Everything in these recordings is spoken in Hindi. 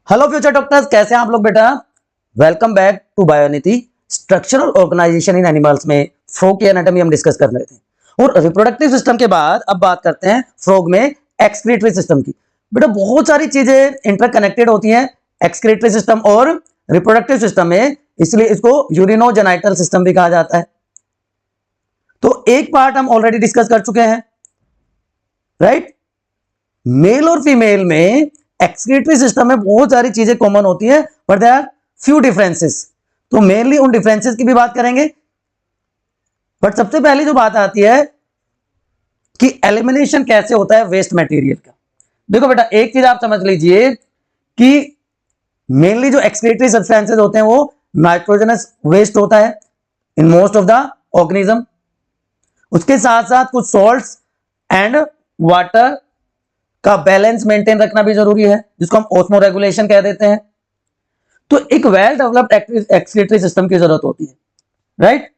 हेलो फ्यूचर डॉक्टर्स, कैसे हैं आप लोग बेटा। वेलकम बैक टू बायोनिथी। स्ट्रक्चरल ऑर्गेनाइजेशन इन एनिमल्स में फ्रॉग की एनाटॉमी हम डिस्कस कर रहे थे और रिप्रोडक्टिव सिस्टम के बाद अब बात करते हैं फ्रॉग में एक्सक्रीटरी सिस्टम की। बेटा बहुत सारी चीजें इंटरकनेक्टेड होती हैं एक्सक्रीटरी सिस्टम और रिप्रोडक्टिव सिस्टम में, इसलिए इसको यूरिनोजेनाइटल सिस्टम भी कहा जाता है। तो एक पार्ट हम ऑलरेडी डिस्कस कर चुके हैं, राइट। मेल और फीमेल में एक्सक्रीटरी सिस्टम में बहुत सारी चीजें कॉमन होती है, but there are few differences. तो मेनली उन डिफरेंसेस की भी बात करेंगे। बट सबसे पहले जो बात आती है कि एलिमिनेशन कैसे होता है वेस्ट मटेरियल का। देखो बेटा, एक चीज आप समझ लीजिए कि मेनली जो एक्सक्रीटरी सब्सटेंसेस होते हैं वो नाइट्रोजनस वेस्ट होता है in most of the organism. उसके साथ साथ कुछ सॉल्ट्स एंड वाटर का बैलेंस मेंटेन रखना भी जरूरी है, जिसको हम ऑस्मो रेगुलेशन कह देते हैं। तो एक वेल डेवलप्ड एक्सक्रीटरी सिस्टम की जरूरत होती है, राइट।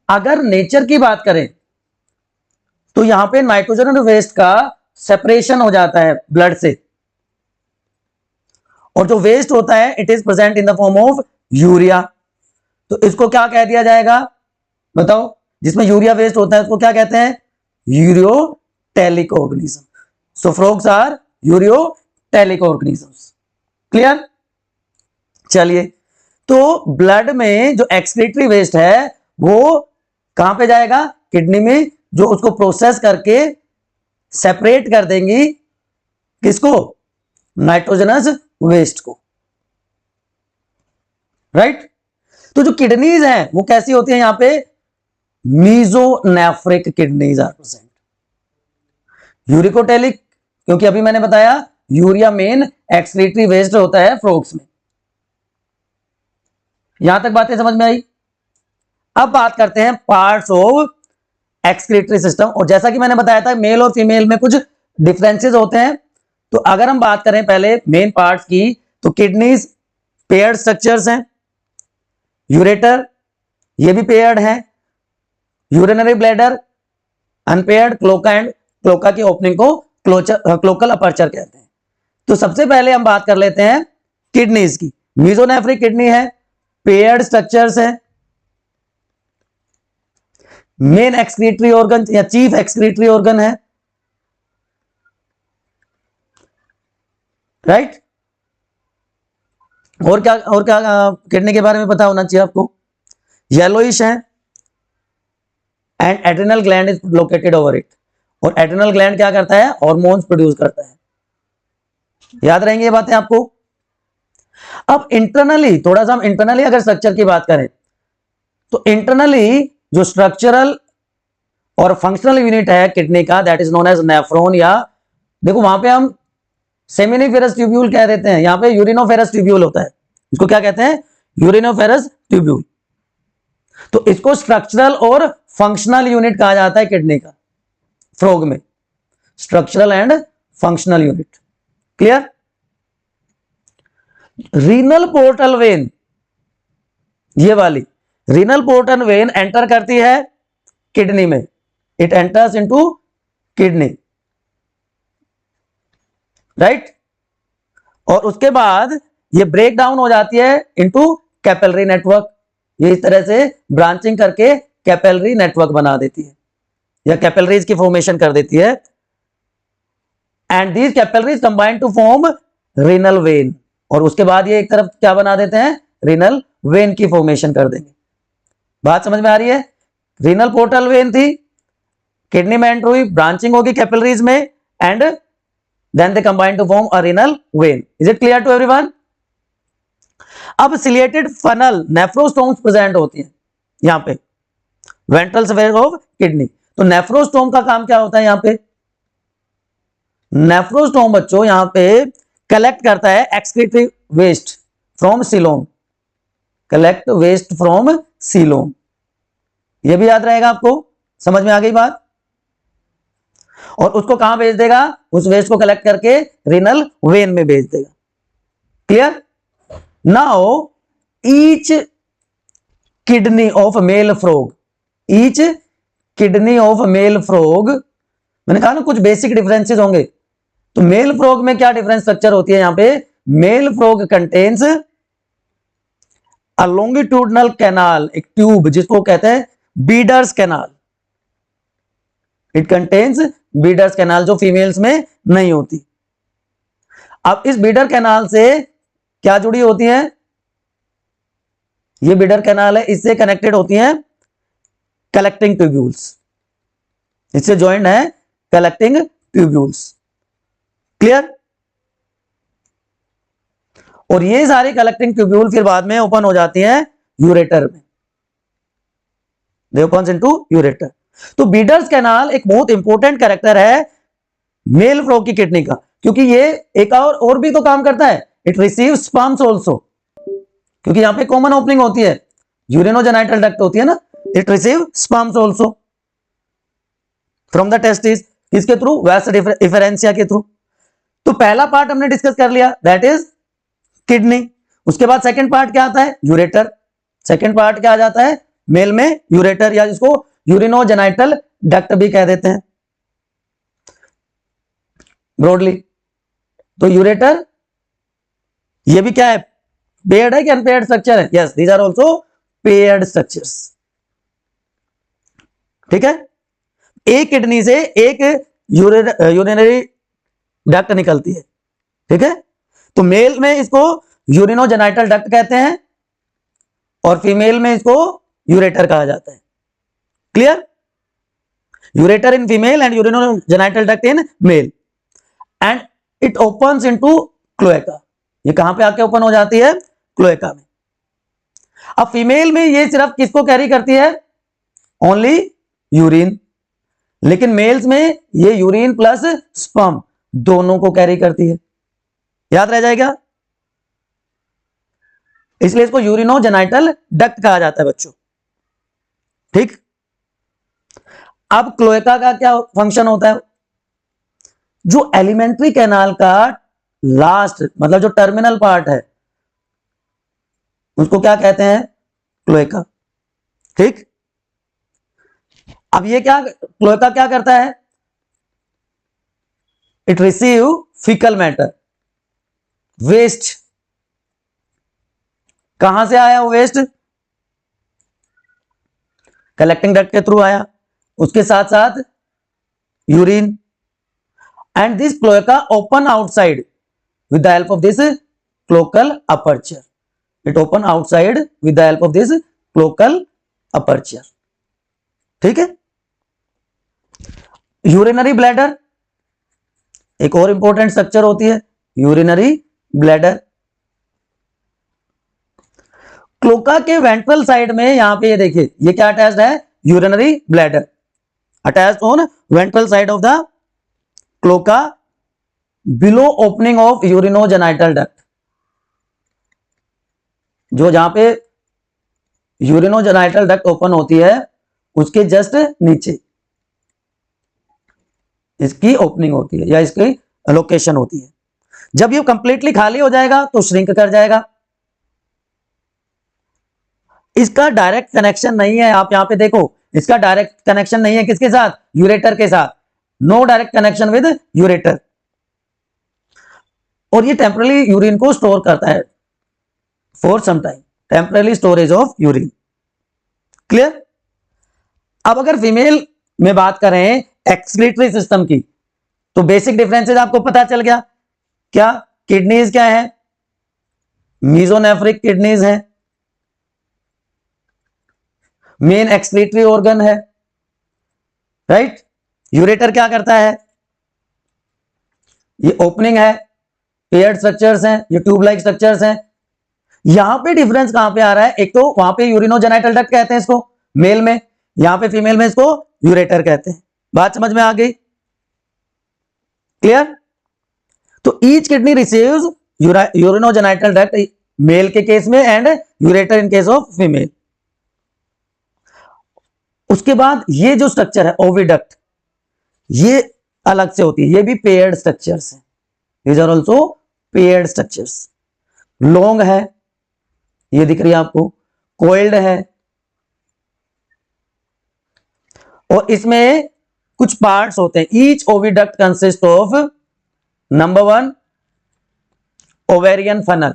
अगर नेचर की बात करें तो यहां पे नाइट्रोजन और वेस्ट का सेपरेशन हो जाता है ब्लड से, और जो वेस्ट होता है it is present in the form of urea. तो इसको क्या कह दिया जाएगा बताओ, जिसमें यूरिया वेस्ट होता है उसको क्या कहते हैं, ureotelic organism. So frogs are ureotelic organisms. Clear. चलिए, तो ब्लड में जो एक्सक्रीटरी वेस्ट है वो कहां पे जाएगा, किडनी में, जो उसको प्रोसेस करके सेपरेट कर देंगी किसको, नाइट्रोजनस वेस्ट को, राइट। तो जो किडनीज हैं वो कैसी होती है, यहां पे mesonephric kidneys are present. Uricotelic क्योंकि अभी मैंने बताया यूरिया मेन एक्सक्रीटरी वेस्ट होता है फ्रॉग्स में। यहां तक बातें समझ में आई। अब बात करते हैं पार्ट्स ऑफ एक्सक्रीटरी सिस्टम, और जैसा कि मैंने बताया था मेल और फीमेल में कुछ डिफरेंसेस होते हैं। तो अगर हम बात करें पहले मेन पार्ट्स की, तो किडनीज पेयर्ड स्ट्रक्चर्स हैं, यूरेटर ये भी पेयर्ड है, urinary bladder unpaired, cloaca and cloaca की ओपनिंग को क्लोकल अपर्चर कहते हैं। तो सबसे पहले हम बात कर लेते हैं किडनीज की। मीजोनेफ्रिक किडनी है, पेयर्ड स्ट्रक्चर्स है, मेन एक्सक्रीटरी ऑर्गन या चीफ एक्सक्रीटरी ऑर्गन है, राइट। और क्या किडनी के बारे में पता होना चाहिए आपको, येलोइश है and adrenal gland is located over it. और एड्रिनल ग्लैंड क्या करता है, हार्मोन्स प्रोड्यूस करता है। याद रहेंगे ये बातें आपको। अब इंटरनली थोड़ा सा हम इंटरनली अगर स्ट्रक्चर की बात करें तो इंटरनली जो स्ट्रक्चरल और फंक्शनल यूनिट है किडनी का, that is known as nephron, या देखो वहां पे हम सेमिनिफेरस ट्यूब्यूल कह देते हैं, यहां पे यूरिनोफेरस ट्यूब्यूल होता है। इसको क्या कहते हैं, यूरिनोफेरस ट्यूब्यूल। तो इसको स्ट्रक्चरल और फंक्शनल यूनिट कहा जाता है किडनी का फ्रॉग में, structural and functional unit. Clear. Renal portal when, ये वाली रीनल पोर्टल वेन एंटर करती है किडनी में, it enters into kidney, right. और उसके बाद ये ब्रेक डाउन हो जाती है इनटू कैपिलरी नेटवर्क। ये इस तरह से ब्रांचिंग करके कैपिलरी नेटवर्क बना देती है या कैपिलरीज की फॉर्मेशन कर देती है, and these capillaries combine to form renal vein. और उसके बाद ये एक तरफ क्या बना देते हैं, रीनल वेन की फॉर्मेशन कर देंगे। बात समझ में आ रही है। रीनल पोर्टल वेन थी, किडनी में एंटर हुई, ब्रांचिंग होगी कैपिलरीज में, and then they combine to form a renal vein. Is it clear to everyone. अब सिलिएटेड फनल नेफ्रोस्टोम्स प्रेजेंट होती हैं यहां पे वेंट्रल सर्फेस ऑफ किडनी। तो नेफ्रोस्टोम का काम क्या होता है, यहां पे नेफ्रोस्टोम बच्चों यहां पे कलेक्ट करता है excretory waste from coelom, collect waste from coelom. यह भी याद रहेगा आपको, समझ में आ गई बात। और उसको कहां भेज देगा, उस वेस्ट को कलेक्ट करके रीनल वेन में भेज देगा। Clear. Now each kidney of male frog, each kidney of male frog, मैंने कहा ना कुछ बेसिक डिफरेंसेस होंगे। तो मेल फ्रॉग में क्या डिफरेंस स्ट्रक्चर होती है, यहां पे male frog contains a longitudinal canal, एक ट्यूब जिसको कहते हैं Bidder's canal. It contains Bidder's canal, जो फीमेल्स में नहीं होती। अब इस बीडर कैनाल से क्या जुड़ी होती है, ये बीडर कैनाल है, इससे कनेक्टेड होती हैं कलेक्टिंग ट्यूब्यूल्स, इससे ज्वाइंट है कलेक्टिंग ट्यूब्यूल्स। क्लियर? और ये सारी कलेक्टिंग ट्यूब्यूल फिर बाद में ओपन हो जाती हैं यूरेटर में, दे ओपन्स इनटू यूरेटर। तो बीडर्स कैनाल एक बहुत इंपॉर्टेंट कैरेक्टर है मेल फ्रॉग की किडनी का, क्योंकि ये एक और भी तो काम करता है, इट रिसीव्स स्पर्म्स आल्सो, क्योंकि यहां पे कॉमन ओपनिंग होती है, यूरिनोजेनाइटल डक्ट होती है ना, it receive sperms also from the testis, किसके थ्रू, वास डिफरेंशिया के थ्रू। तो पहला पार्ट हमने डिस्कस कर लिया, दैट इज किडनी। उसके बाद सेकंड पार्ट क्या आता है, यूरेटर। सेकंड पार्ट क्या आ जाता है मेल में, यूरेटर, या जिसको यूरिनोजेनाइटल डक्ट भी कह देते हैं ब्रॉडली। तो यूरेटर ये भी क्या है, पेयर्ड है कि अनपेयर्ड स्ट्रक्चर है? Yes, these are also paired structures. ठीक है, एक किडनी से एक यूरिनरी डक्ट निकलती है। ठीक है, तो मेल में इसको यूरिनोजेनाइटल डक्ट कहते हैं और फीमेल में इसको यूरेटर कहा जाता है। Clear? Ureter in female and urinogenital duct in male, and it opens into cloaca. ये कहां पे आके ओपन हो जाती है, क्लोएका में। अब फीमेल में ये सिर्फ किसको कैरी करती है, ओनली यूरिन, लेकिन मेल्स में ये यूरिन प्लस स्पर्म दोनों को कैरी करती है। याद रह जाएगा, इसलिए इसको यूरिनोजेनाइटल डक्ट कहा जाता है बच्चों। ठीक, अब क्लोएका का क्या फंक्शन होता है, जो एलिमेंट्री कैनाल का लास्ट मतलब जो टर्मिनल पार्ट है उसको क्या कहते हैं, क्लोएका। ठीक, अब ये क्या, क्लोएका क्या करता है, it receive faecal matter, waste. कहां से आया वो वेस्ट, कलेक्टिंग डक्ट के थ्रू आया, उसके साथ साथ urine, and this cloaca open outside with the help of this cloacal aperture. It open outside with the help of this cloacal aperture. ठीक है, यूरिनरी ब्लैडर एक और इंपॉर्टेंट स्ट्रक्चर होती है, यूरिनरी ब्लैडर। क्लोका के वेंट्रल साइड में यहां पे ये देखिए, ये क्या अटैच्ड है, urinary bladder attached on ventral side of the cloaca below opening of urinogenital duct. जो जहां पे यूरिनोजेनाइटल डक्ट ओपन होती है उसके जस्ट नीचे इसकी ओपनिंग होती है या इसकी लोकेशन होती है। जब ये कंप्लीटली खाली हो जाएगा तो श्रिंक कर जाएगा। इसका डायरेक्ट कनेक्शन नहीं है, आप यहां पे देखो, इसका डायरेक्ट कनेक्शन नहीं है किसके साथ, यूरेटर के साथ। No direct connection with ureter, और ये टेम्पररी यूरिन को स्टोर करता है for some time, temporary storage of urine. Clear? अब अगर फीमेल में बात करें एक्सक्रीटरी सिस्टम की, तो बेसिक डिफरेंसेस आपको पता चल गया। क्या किडनीज क्या है, मीजोनेफ्रिक किडनीज है, मेन एक्सक्रीटरी ऑर्गन है, राइट। यूरेटर क्या करता है, ये ओपनिंग है, पेयर्ड स्ट्रक्चर्स हैं, ये ट्यूब लाइक स्ट्रक्चर्स हैं। यहां पे डिफरेंस कहां पे आ रहा है, एक तो वहां पे यूरिनोजेनाइटल डक्ट कहते हैं इसको मेल में, यहां पे फीमेल में इसको यूरेटर कहते हैं। बात समझ में आ गई? क्लियर? तो each kidney receives urinogenital duct male के केस में and ureter in case of female. उसके बाद ये जो स्ट्रक्चर है ओविडक्ट, ये अलग से होती है, ये भी पेयर्ड स्ट्रक्चर्स हैं। These are also paired structures. Long है, ये दिख रही है आपको, कोइल्ड है, और इसमें कुछ पार्ट्स होते हैं। Each oviduct consist of number 1 ovarian funnel,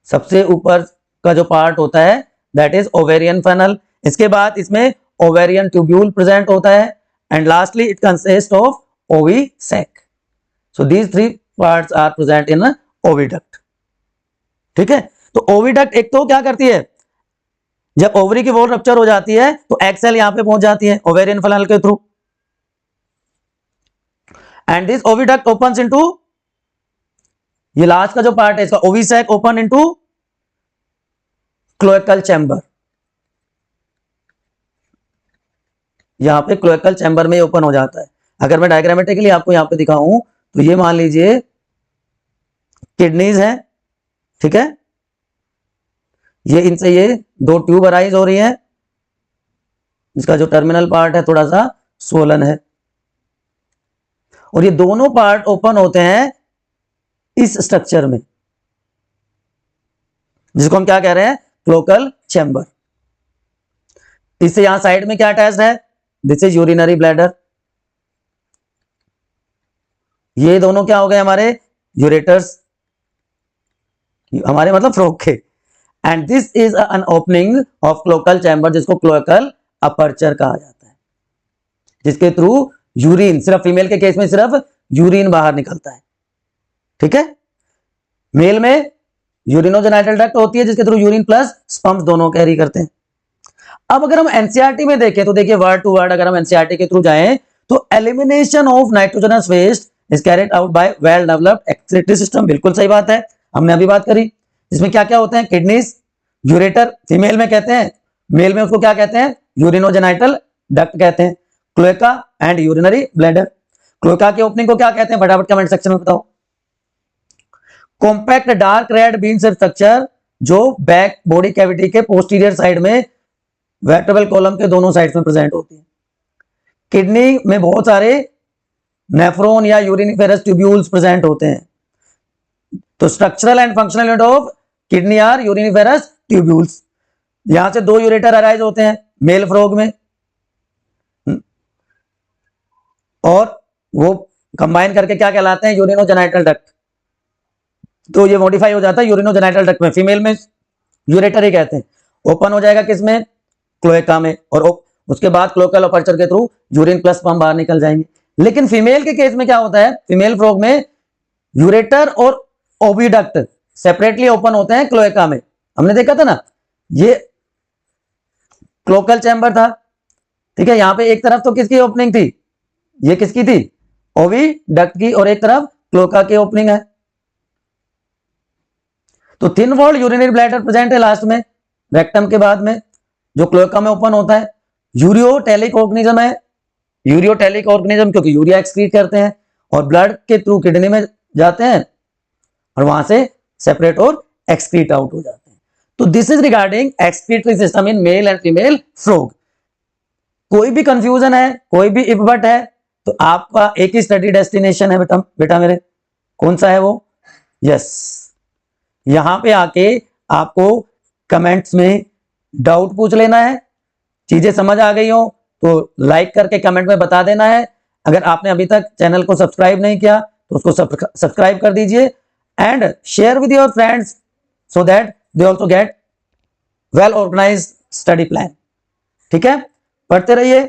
सबसे ऊपर का जो पार्ट होता है दैट इज ओवेरियन फनल। इसके बाद इसमें ओवेरियन ट्यूब्यूल प्रेजेंट होता है and lastly it consist of ovisac. So these three parts are present in oviduct. ठीक है, तो ओविडक्ट एक तो क्या करती है, जब ओवरी की वॉल रप्चर हो जाती है तो एग सेल यहां पे पहुंच जाती है ओवेरियन फनल के through, and this oviduct opens into, ये लास्ट का जो पार्ट है इसका ओविसैक ओपन इनटू क्लोएकल चैम्बर। यहां पे क्लोएकल चैम्बर में ओपन हो जाता है। अगर मैं डायग्रामेटिकली आपको यहां पे दिखाऊं तो ये मान लीजिए किडनीज है, ठीक है, ये इनसे ये दो ट्यूब अराइज हो रही है, जिसका जो टर्मिनल पार्ट है थोड़ा सा स्वोलन है, और ये दोनों पार्ट ओपन होते हैं इस स्ट्रक्चर में, जिसको हम क्या कह रहे हैं, क्लोएकल चैम्बर। इससे यहां साइड में क्या अटैच्ड है, दिस इज यूरिनरी ब्लैडर। ये दोनों क्या हो गए हमारे यूरेटर्स, हमारे मतलब फ्रॉग के, and this is an opening of cloacal chamber, जिसको क्लोएकल अपर्चर कहा जाता है, जिसके थ्रू यूरिन, सिर्फ फीमेल के केस में सिर्फ यूरिन बाहर निकलता है। ठीक है, मेल में यूरिनोजेनाइटल डक्ट होती है जिसके थ्रू यूरिन प्लस स्पर्म्स दोनों कैरी करते हैं। अब अगर हम एनसीईआरटी में देखें तो देखिए वर्ड टू वर्ड अगर हम एनसीईआरटी के थ्रू जाएं तो elimination of nitrogenous waste is carried out by well developed excretory system. बिल्कुल सही बात है, हमने अभी बात करी। इसमें क्या क्या होते हैं, किडनीज, यूरेटर फीमेल में कहते हैं, मेल में उसको क्या कहते हैं, यूरिनोजेनाइटल डक्ट कहते हैं, cloaca and urinary bladder. Cloaca की ओपनिंग को क्या कहते हैं, फटाफट कमेंट सेक्शन में बताओ। Compact dark red been structure जो बैक बॉडी कैविटी के पोस्टीरियर साइड में वर्टेब्रल कॉलम के दोनों साइड में प्रेजेंट होती है। किडनी में बहुत सारे नेफ्रॉन या यूरिनिफेरस ट्यूब्यूल्स प्रेजेंट होते हैं। तो structural and functional unit of kidney are uriniferous tubules. यहां से दो यूरेटर अराइज होते हैं मेल फ्रॉग में, और वो कंबाइन करके क्या कहलाते हैं, यूरिनोजेनाइटल डक्ट। तो ये मॉडिफाई हो जाता है यूरिनोजेनाइटल डक्ट में, फीमेल में यूरेटर ही कहते हैं। ओपन हो जाएगा किसमें, क्लोएका में, और उसके बाद क्लोएकल अपर्चर के थ्रू यूरिन प्लस स्पर्म बाहर निकल जाएंगे। लेकिन फीमेल के केस में क्या होता है, फीमेल फ्रॉग में यूरेटर और ओविडक्ट सेपरेटली ओपन होते हैं क्लोएका में। हमने देखा था ना, ये क्लोएकल चैम्बर था, ठीक है, यहां पे एक तरफ तो किसकी ओपनिंग थी, ये किसकी थी, ओविडक्ट की, और एक तरफ क्लोएका की ओपनिंग है। तो thin walled urinary bladder present है लास्ट में, रेक्टम के बाद में, जो क्लोएका में ओपन होता है। यूरियोटेलिक ऑर्गेनिज्म है, यूरियोटेलिक ऑर्गेनिज्म क्योंकि यूरिया एक्सक्रीट करते हैं और ब्लड के थ्रू किडनी में जाते हैं और वहां से सेपरेट और एक्सक्रीट आउट हो जाते हैं। तो this is regarding excretory system in male and female frog. कोई भी कंफ्यूजन है, कोई भी इफ बट है, तो आपका एक ही स्टडी डेस्टिनेशन है बेटा मेरे, कौन सा है वो, यस, यहां पे आके आपको कमेंट्स में डाउट पूछ लेना है। चीजें समझ आ गई हो तो लाइक करके कमेंट में बता देना है। अगर आपने अभी तक चैनल को सब्सक्राइब नहीं किया तो उसको सब्सक्राइब कर दीजिए and share with your friends so that they also get well organised study plan. ठीक है, पढ़ते रहिए।